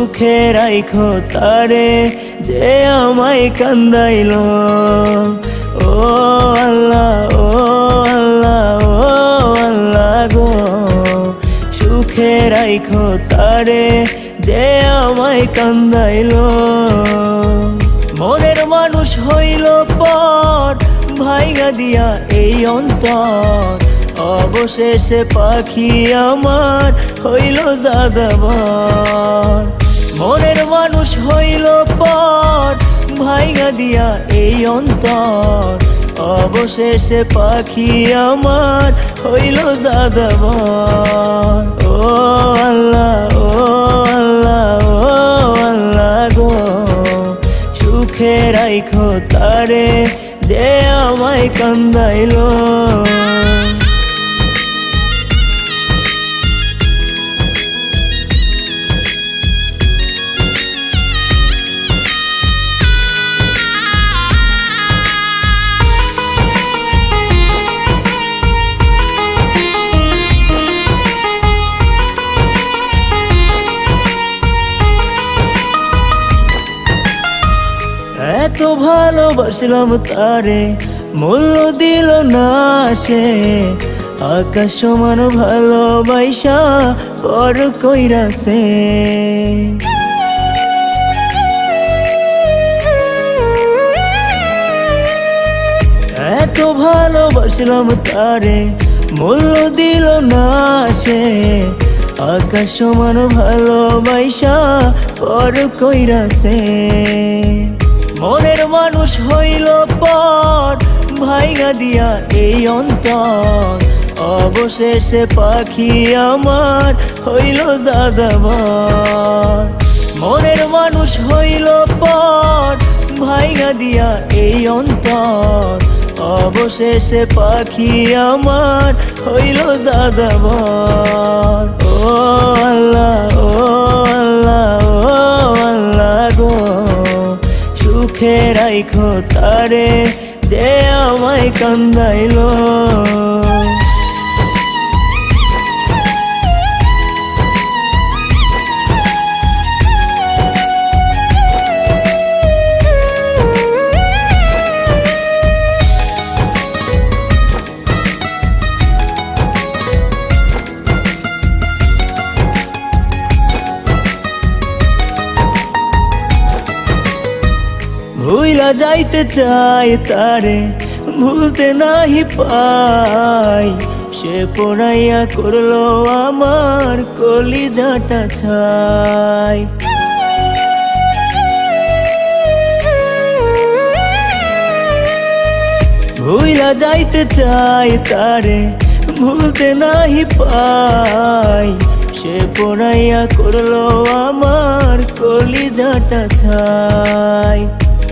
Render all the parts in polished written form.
সুখে রাইখো তারে যে আমায় কান্দাইলো। ও আল্লাহ, ও আল্লাহ, ও আল্লাহ গো, সুখে রাইখো তারে যে আমায় কান্দাইলো। মনের মানুষ হইল পর ভাইগা দিয়া এই অন্তর, অবশেষে পাখি আমার হইল যাযাবর। মনের মানুষ হইল পর ভাইগা দিয়া এই অন্তর, অবশেষে পাখি আমার হইল যাযাবর। ও আল্লাহ, ও আল্লাহ, ও আল্লাহ গো, সুখে রাইখো তারে যে আমায় কান্দাইলো। এত ভালোবাসলাম তারে, মূল্য দিল না সে, আকাশ সমান ভালোবাসা পর কইরাছে। এত ভালোবাসলাম তারে, মূল্য দিল না সে, আকাশ সমান ভালোবাসা পর কইরাছে। মনের মানুষ হইল পর ভাইগা দিয়া এই অন্তর, অবশেষে পাখি আমার হইল যাযাবর। মনের মানুষ হইল পর ভাইগা দিয়া এই অন্তর, অবশেষে পাখি আমার হইল যাযাবর। ও আল্লাহ, ও আল্লাহ, ও আল্লাহ গো, সুখে রাইখো তারে যে আমায় কান্দাইলো। ভুইলা যাইতে চাই তারে, ভুলতে নাহি পাই, সে পোড়াইয়া করলো আমার কলিজাটা ছাই। ভুইলা যাইতে চাই তারে, ভুলতে নাহি পাই, সে পোড়াইয়া করলো আমার কলিজাটা ছাই।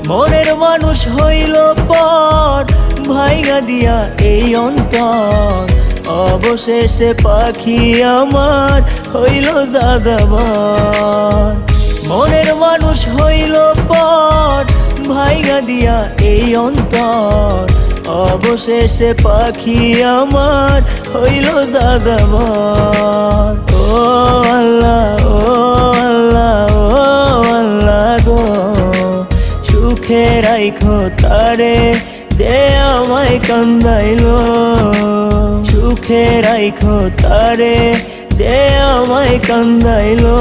মনের মানুষ হইল পর ভাইগা দিয়া এই অন্তর, অবশেষে পাখি আমার হইল যাযাবর। মনের মানুষ হইল পর ভাইগা দিয়া এই অন্তর, অবশেষে পাখি আমার হইল যাযাবর। ও আল্লাহ, ও আল্লাহ, ও আল্লাহ গো, সুখে রাইখো তারে যে আমায় কান্দাইলো। সুখে রাইখো তারে যে আমায় কান্দাইলো।